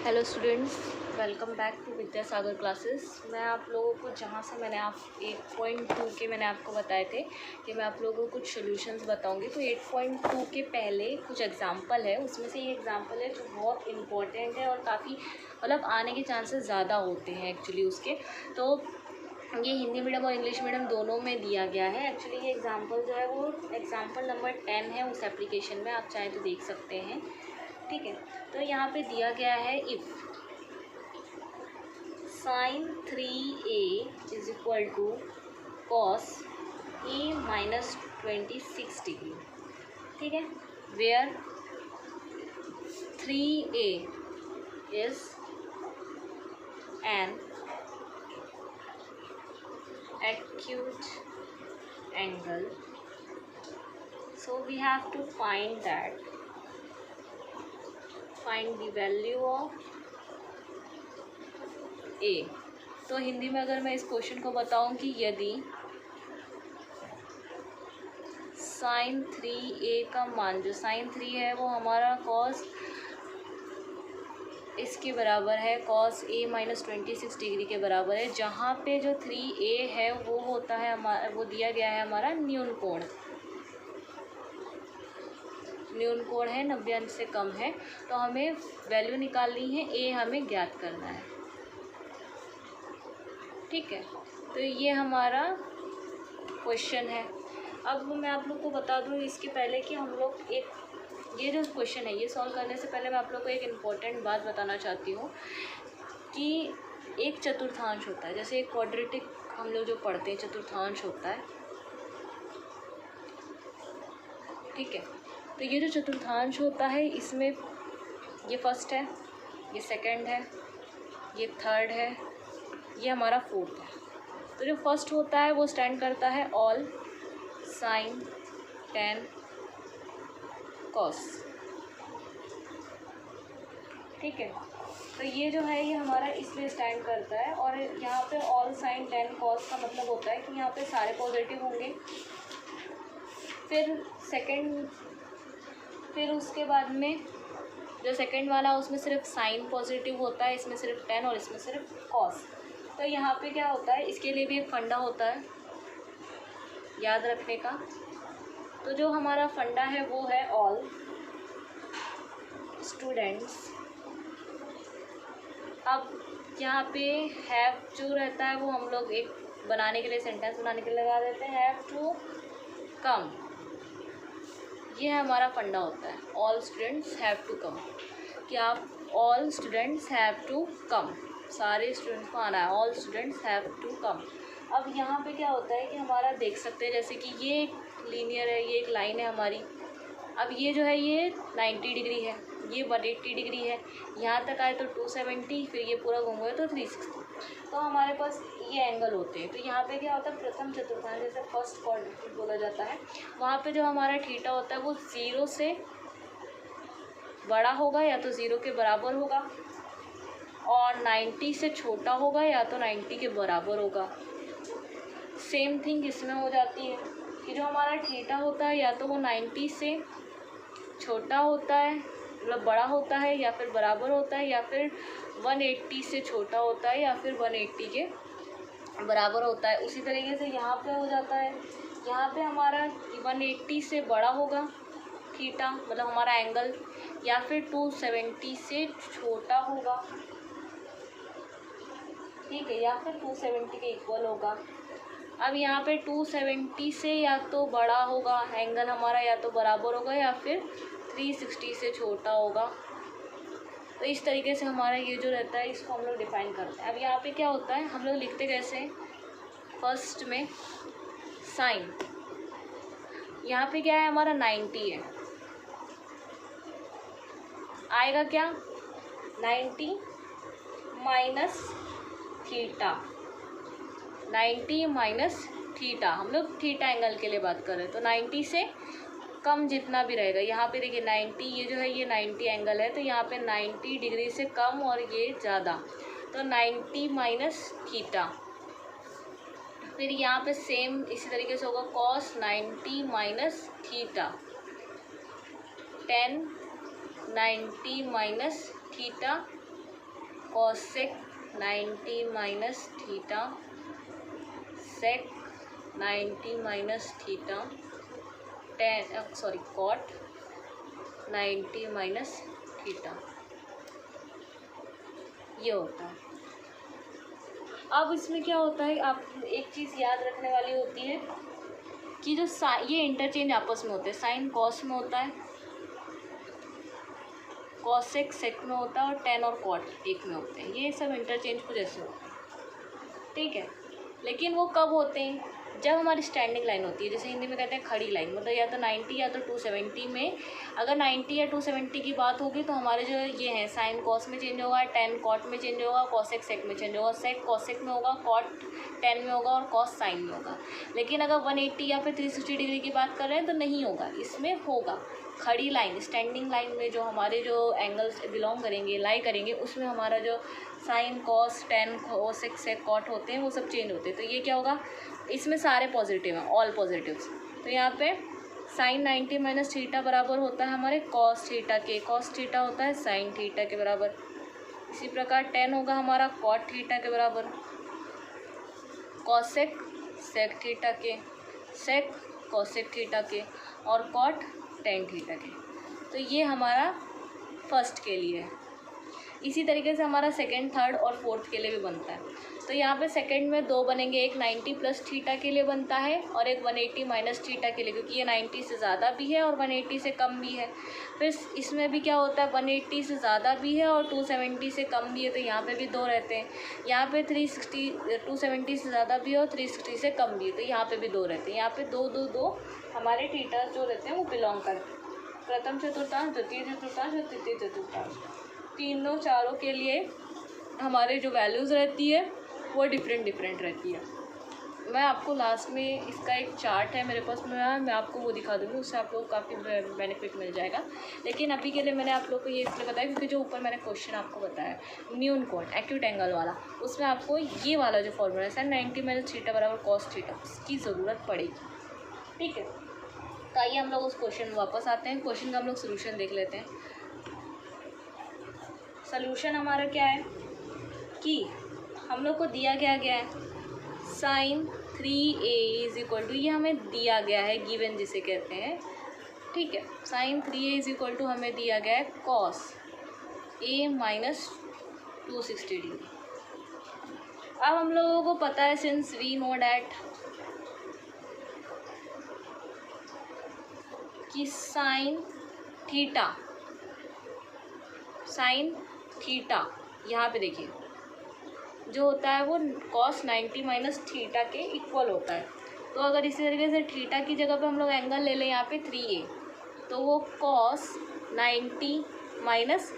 Hello students, welcome back to Vidyasagar classes. मैं आप लोगों को जहाँ से मैंने 8.2 के मैंने आपको बताए थे कि मैं आप लोगों को कुछ सॉल्यूशंस बताऊंगी। तो 8.2 के पहले कुछ एग्जांपल है, उसमें से ये एग्जांपल है जो बहुत इम्पोर्टेंट है और काफ़ी आने के चांसेस ज़्यादा होते हैं एक्चुअली उसके। तो ये हिंदी मीडियम और इंग्लिश मीडियम दोनों में दिया गया है। एक्चुअली ये एग्जाम्पल जो है वो एग्जाम्पल नंबर 10 है उस एप्लीकेशन में, आप चाहें तो देख सकते हैं। ठीक है, तो यहाँ पे दिया गया है if sin 3a is equal to cos a minus 26 degree. ठीक है, where 3a is an acute angle, so we have to find the value of a। तो हिंदी में अगर मैं इस क्वेश्चन को बताऊं कि यदि sin 3a का मान, जो sin 3 है वो हमारा cos इसके बराबर है, cos a माइनस 26 डिग्री के बराबर है, जहाँ पे जो 3a है वो होता है हमारा, वो दिया गया है हमारा न्यून कोण है, 90 अंश से कम है। तो हमें वैल्यू निकालनी है, a हमें ज्ञात करना है। ठीक है, तो ये हमारा क्वेश्चन है। अब मैं आप लोग को बता दूँ इसके पहले कि हम लोग ये जो क्वेश्चन है ये सॉल्व करने से पहले मैं आप लोग को एक इम्पॉर्टेंट बात बताना चाहती हूँ कि एक चतुर्थांश होता है, जैसे एक क्वाड्रेटिक हम लोग जो पढ़ते हैं चतुर्थांश होता है। ठीक है, तो ये जो चतुर्थांश होता है इसमें ये फर्स्ट है, ये सेकंड है, ये थर्ड है, ये हमारा फोर्थ है। तो जो फर्स्ट होता है वो स्टैंड करता है ऑल साइन टेन कॉस। ठीक है, तो ये जो है ये हमारा इसलिए स्टैंड करता है, और यहाँ पे ऑल साइन टेन कॉस का मतलब होता है कि यहाँ पे सारे पॉजिटिव होंगे। फिर उसके बाद में जो सेकंड वाला उसमें सिर्फ साइन पॉजिटिव होता है, इसमें सिर्फ टेन और इसमें सिर्फ कॉस। तो यहाँ पे क्या होता है, इसके लिए भी एक फंडा होता है याद रखने का। तो जो हमारा फंडा है वो है ऑल स्टूडेंट्स। अब यहाँ पे हैव जो रहता है वो हम लोग एक बनाने के लिए, सेंटेंस बनाने के लिए लगा देते हैं हैव टू कम। ये हमारा फंडा होता है, all students have to come, कि आप all students have to come, सारे स्टूडेंट्स को आना है, all students have to come. अब यहाँ पे क्या होता है कि हमारा देख सकते हैं जैसे कि ये एक लीनियर है, ये एक लाइन है हमारी। अब ये जो है ये 90 डिग्री है, ये 180 डिग्री है, यहाँ तक आए तो 270, फिर ये पूरा घूम गए तो 360। तो हमारे पास ये एंगल होते हैं। तो यहाँ पे क्या होता है, प्रथम चतुर्थांश जैसे फर्स्ट क्वाड्रेंट बोला जाता है, वहाँ पे जो हमारा थीटा होता है वो 0 से बड़ा होगा या तो 0 के बराबर होगा, और 90 से छोटा होगा या तो 90 के बराबर होगा। सेम थिंग इसमें हो जाती है कि जो हमारा थीटा होता है या तो वो 90 से छोटा होता है, मतलब बड़ा होता है, या फिर बराबर होता है, या फिर 180 से छोटा होता है, या फिर 180 के बराबर होता है। उसी तरीके से यहाँ पे हो जाता है, यहाँ पे हमारा 180 से बड़ा होगा थीटा, मतलब हमारा एंगल, या फिर 270 से छोटा होगा। ठीक है, या फिर 270 के इक्वल होगा। अब यहाँ पे 270 से या तो बड़ा होगा एंगल हमारा, या तो बराबर होगा, या फिर 360 से छोटा होगा। तो इस तरीके से हमारा ये जो रहता है इसको हम लोग डिफाइन करते हैं। अब यहाँ पे क्या होता है, हम लोग लिखते कैसे, फर्स्ट में साइन, यहाँ पे क्या है हमारा 90 है, आएगा क्या 90 माइनस थीटा, 90 माइनस थीटा, हम लोग थीटा एंगल के लिए बात कर रहे हैं। तो 90 से कम जितना भी रहेगा, यहाँ पे देखिए 90, ये जो है ये 90 एंगल है, तो यहाँ पे 90 डिग्री से कम और ये ज़्यादा, तो 90 माइनस थीटा। फिर यहाँ पे सेम इसी तरीके से होगा cos 90 minus theta, 10 90 minus theta cosec 90 minus theta sec 90 minus theta cot 90 minus theta, ये होता है। अब इसमें क्या होता है, आप एक चीज़ याद रखने वाली होती है कि जो ये इंटरचेंज आपस में होते हैं। साइन कॉस में होता है, कॉसेक सेक में होता है और टेन और कॉट एक में होते हैं। ये सब इंटरचेंज कुछ ऐसे होते हैं, ठीक है। लेकिन वो कब होते हैं, जब हमारी स्टैंडिंग लाइन होती है, जैसे हिंदी में कहते हैं खड़ी लाइन, मतलब या तो 90 या तो 270 में। अगर 90 या 270 की बात होगी तो हमारे जो ये हैं साइन कॉस में चेंज होगा, टेन कॉट में चेंज होगा, कॉसेक सेक में चेंज होगा, सेक कॉसेक में होगा, कॉट टेन में होगा और कॉस साइन में होगा। लेकिन अगर 180 या फिर 360 डिग्री की बात कर रहे हैं तो नहीं होगा, इसमें होगा खड़ी लाइन, स्टैंडिंग लाइन में जो हमारे जो एंगल्स बिलोंग करेंगे, लाई करेंगे, उसमें हमारा जो sine cos tan cosec sec cot होते हैं वो सब चेंज होते हैं। तो ये क्या होगा, इसमें सारे पॉजिटिव हैं, ऑल पॉजिटिव्स। तो यहाँ पे साइन 90 माइनस थीटा बराबर होता है हमारे कॉस थीटा के, कॉस थीटा होता है साइन थीटा के बराबर। इसी प्रकार टेन होगा हमारा कॉट थीटा के बराबर, कॉसेक सेक थीटा के, सेक कॉसेक थीटा के और कॉट टेन थीटा के। तो ये हमारा फर्स्ट के लिए है। इसी तरीके से हमारा सेकंड, थर्ड और फोर्थ के लिए भी बनता है। तो यहाँ पे सेकंड में दो बनेंगे, एक 90 प्लस थीटा के लिए बनता है और एक 180 माइनस थीटा के लिए, क्योंकि ये 90 से ज़्यादा भी है और 180 से कम भी है। फिर इसमें भी क्या होता है, 180 से ज़्यादा भी है और 270 से कम भी है, तो यहाँ पे भी दो रहते हैं। यहाँ पे 360 270 से ज़्यादा भी है और 360 से कम भी है, तो यहाँ पे भी दो रहते हैं। यहाँ पे दो दो दो हमारे थीटा जो रहते हैं वो बिलोंग करते हैं, प्रथम चतुर्थांश, द्वितीय चतुर्थांश और तृतीय चतुर्थांश। तीनों चारों के लिए हमारे जो वैल्यूज़ रहती है वो डिफरेंट रहती है। मैं आपको लास्ट में इसका एक चार्ट है मेरे पास में, मैं आपको वो दिखा दूँगी, उससे आप लोग को काफ़ी बेनिफिट मिल जाएगा। लेकिन अभी के लिए मैंने आप लोग को ये इसलिए बताया क्योंकि जो ऊपर मैंने क्वेश्चन आपको बताया न्यून कोण एक्यूट एंगल वाला, उसमें आपको ये वाला जो फॉर्मूला है साइन 90 माइनस थीटा बराबर कॉस थीटा, उसकी ज़रूरत पड़ेगी, ठीक है। तो आइए हम लोग उस क्वेश्चन में वापस आते हैं। क्वेश्चन का हम लोग सोल्यूशन देख लेते हैं। सोल्यूशन हमारा क्या है कि हम लोग को दिया गया है sign 3a is equal to, ये हमें दिया गया है, गिवन जिसे कहते हैं, ठीक है। Sign 3a is equal to हमें दिया गया है कॉस a माइनस 260 डिग्री। अब हम लोगों को पता है, सिंस वी नो डैट कि साइन थीटा यहाँ पे देखिए जो होता है वो कॉस 90 माइनस थीटा के इक्वल होता है। तो अगर इसी तरीके से थीटा की जगह पे हम लोग एंगल ले लें यहाँ पे 3a, तो वो कॉस 90 माइनस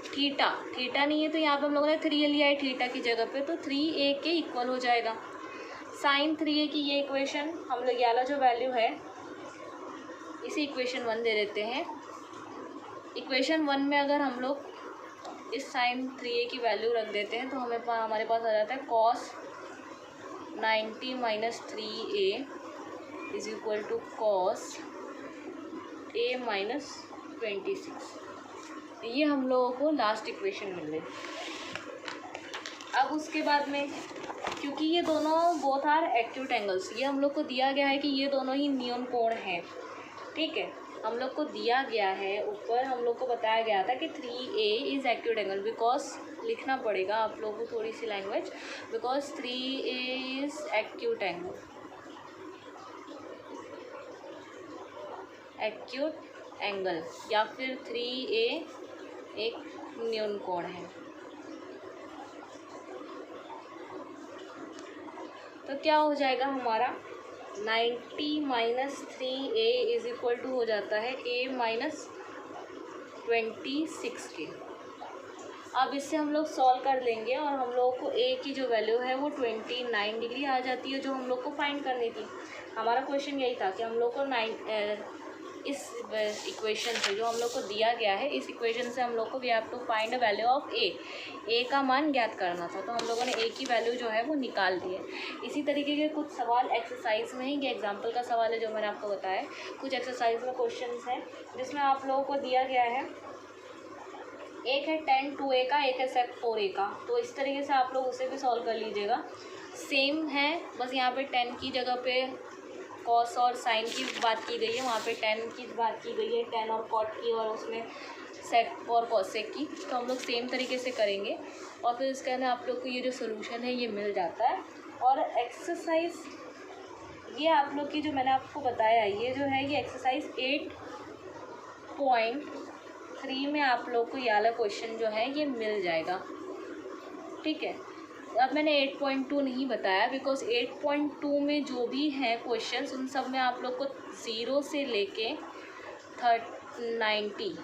थीटा नहीं है तो यहाँ पे हम लोगों ने 3a लिया है थीटा की जगह पे, तो 3a के इक्वल हो जाएगा। साइन 3a की ये इक्वेशन हम लोग ये वाला जो वैल्यू है इसे इक्वेशन 1 दे देते हैं। इक्वेशन 1 में अगर हम लोग इस साइन 3a की वैल्यू रख देते हैं तो हमारे पास आ जाता है cos 90 minus 3a is equal to cos a minus 26। ये हम लोगों को लास्ट इक्वेशन मिल गई। अब उसके बाद में क्योंकि ये दोनों बोथ आर एक्यूट एंगल्स, ये हम लोग को दिया गया है कि ये दोनों ही न्यून कोण हैं, ठीक है। हम लोग को दिया गया है, ऊपर हम लोग को बताया गया था कि 3a is acute angle, because लिखना पड़ेगा आप लोगों को थोड़ी सी language, because 3a is acute angle या फिर 3a एक न्यून कोण है। तो क्या हो जाएगा हमारा 90 minus 3a is equal to हो जाता है a माइनस 26 के। अब इससे हम लोग सॉल्व कर लेंगे और हम लोगों को a की जो वैल्यू है वो 29 डिग्री आ जाती है, जो हम लोग को फाइंड करनी थी। हमारा क्वेश्चन यही था कि हम लोग को इस इक्वेशन से जो हम लोग को दिया गया है, इस इक्वेशन से हम लोग को we have to find a value of a का मान ज्ञात करना था। तो हम लोगों ने a की वैल्यू जो है वो निकाल दी है। इसी तरीके के कुछ सवाल एक्सरसाइज में ही, ये एग्जांपल का सवाल है जो मैंने आपको बताया, कुछ एक्सरसाइज में क्वेश्चंस हैं जिसमें आप लोगों को दिया गया है एक है tan 2a का, एक है sec 4a का, तो इस तरीके से आप लोग उसे भी सॉल्व कर लीजिएगा। सेम है, बस यहाँ पे tan की जगह पे cos और sin की बात की गई है, वहाँ पे tan की बात की गई है, tan और cot की, और उसमें sec और cosec की। तो हम लोग सेम तरीके से करेंगे और फिर इसके अंदर आप लोग को ये जो सोल्यूशन है ये मिल जाता है। और एक्सरसाइज ये आप लोग की जो मैंने आपको बताया, ये जो है ये एक्सरसाइज 8.3 में आप लोग को ये वाला क्वेश्चन जो है ये मिल जाएगा, ठीक है। अब मैंने 8.2 नहीं बताया बिकॉज 8.2 में जो भी हैं क्वेश्चंस उन सब में आप लोग को 0 से लेके 90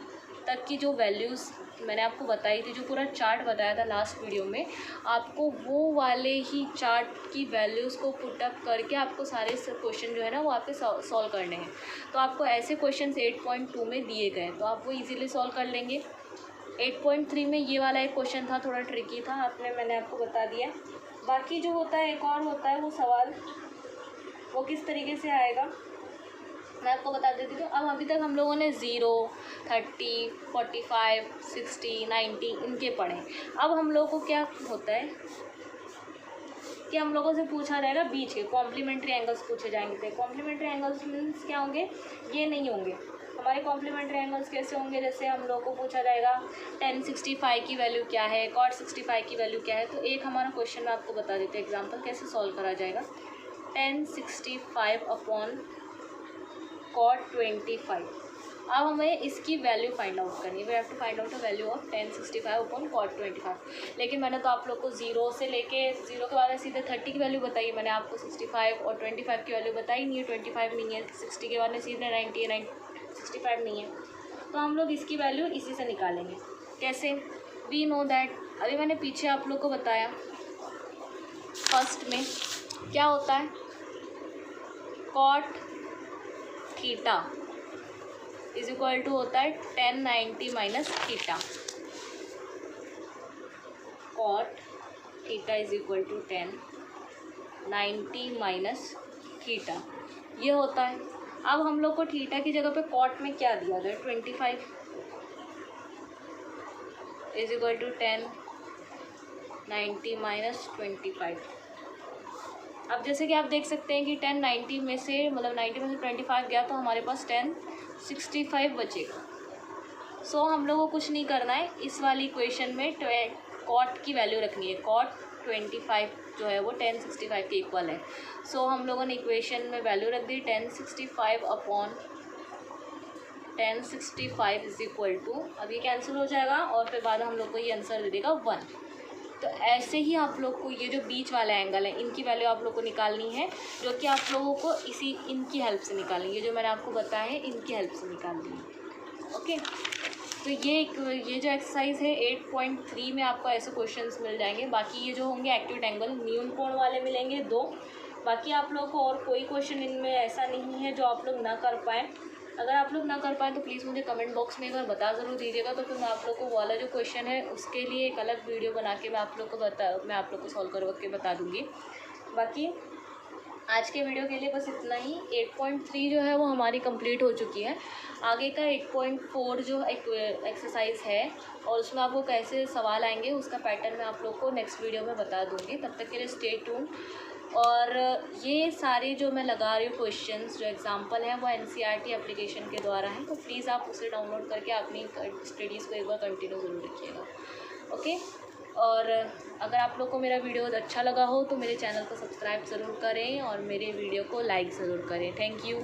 तक की जो वैल्यूज़ मैंने आपको बताई थी, जो पूरा चार्ट बताया था लास्ट वीडियो में, आपको वो वाले ही चार्ट की वैल्यूज़ को पुट अप करके आपको सारे क्वेश्चन जो है ना वो आपके सॉल्व करने हैं। तो आपको ऐसे क्वेश्चन 8.2 में दिए गए तो आप वो इजीली सॉल्व कर लेंगे। 8.3 में ये वाला एक क्वेश्चन था, थोड़ा ट्रिकी था, मैंने आपको बता दिया। बाकी जो होता है एक और होता है वो सवाल, वो किस तरीके से आएगा मैं आपको बता देती हूँ। अब अभी तक हम लोगों ने 0, 30, 45, 60, 90 इनके पढ़े। अब हम लोगों को क्या होता है कि हम लोगों से पूछा जाएगा बीच के कॉम्प्लीमेंट्री एंगल्स पूछे जाएंगे। तो कॉम्प्लीमेंट्री एंगल्स मीन्स क्या होंगे, ये नहीं होंगे हमारे कॉम्प्लीमेंट्री एंगल्स। कैसे होंगे, जैसे हम लोगों को पूछा जाएगा tan 65 की वैल्यू क्या है, cot 65 की वैल्यू क्या है। तो एक हमारा क्वेश्चन मैं आपको बता देती हूँ एग्जाम्पल कैसे सॉल्व करा जाएगा। tan 65 upon cot 25। अब हमें इसकी वैल्यू फाइंड आउट करनी है। We have to find out the value of tan 65 upon cot 25। लेकिन मैंने तो आप लोग को 0 से लेके 0 के बाद सीधे 30 की वैल्यू बताई। मैंने आपको 65 और 25 की वैल्यू बताई नहीं है, 25 नहीं है। 60 के बाद में सीधे 90 है, 65 नहीं है। तो हम लोग इसकी वैल्यू इसी से निकालेंगे। कैसे, वी नो दैट, अभी मैंने पीछे आप लोग को बताया फर्स्ट में क्या होता है, cot theta is equal to होता है tan 90 minus theta. cot theta is equal to tan 90 minus theta, ये होता है। अब हम लोग को थीटा की जगह पे cot में क्या दिया गया, 25 is equal to tan 90 minus 25। अब जैसे कि आप देख सकते हैं कि tan 90 में से मतलब 90 में से 25 गया तो हमारे पास tan 65 बचेगा। सो हम लोगों को कुछ नहीं करना है, इस वाली इक्वेशन में cot की वैल्यू रखनी है। cot 25 जो है वो tan 65 के इक्वल है। सो हम लोगों ने इक्वेशन में वैल्यू रख दी tan 65 upon tan 65 is equal to, अब ये कैंसिल हो जाएगा और फिर बाद में हम लोग को ये आंसर दे देगा 1। तो ऐसे ही आप लोग को ये जो बीच वाला एंगल है इनकी वैल्यू आप लोग को निकालनी है, जो कि आप लोगों को इनकी हेल्प से निकालनी है। ये जो मैंने आपको बताया है इनकी हेल्प से निकालनी है। ओके, तो ये जो एक्सरसाइज है 8.3 में आपको ऐसे क्वेश्चंस मिल जाएंगे। बाकी ये जो होंगे एक्यूट एंगल न्यून कोण वाले मिलेंगे 2। बाकी आप लोग को और कोई क्वेश्चन इनमें ऐसा नहीं है जो आप लोग ना कर पाएँ। अगर आप लोग ना कर पाएँ तो प्लीज़ मुझे कमेंट बॉक्स में एक बार बता ज़रूर दीजिएगा, तो फिर मैं आप लोग को वाला जो क्वेश्चन है उसके लिए एक अलग वीडियो बना के मैं आप लोग को सॉल्व करके बता दूँगी। बाकी आज के वीडियो के लिए बस इतना ही। 8.3 जो है वो हमारी कंप्लीट हो चुकी है। आगे का 8.4 जो एक एक्सरसाइज है और उसमें आपको कैसे सवाल आएंगे उसका पैटर्न मैं आप लोग को नेक्स्ट वीडियो में बता दूँगी। तब तक के लिए स्टे ट्यून। और ये सारे जो मैं लगा रही हूँ क्वेश्चंस जो एग्जांपल हैं वो NCERT एप्लीकेशन के द्वारा हैं, तो प्लीज़ आप उसे डाउनलोड करके अपनी स्टडीज़ को एक बार कंटिन्यू ज़रूर रखिएगा। ओके, और अगर आप लोग को मेरा वीडियो अच्छा लगा हो तो मेरे चैनल को सब्सक्राइब ज़रूर करें और मेरे वीडियो को लाइक ज़रूर करें। Thank you.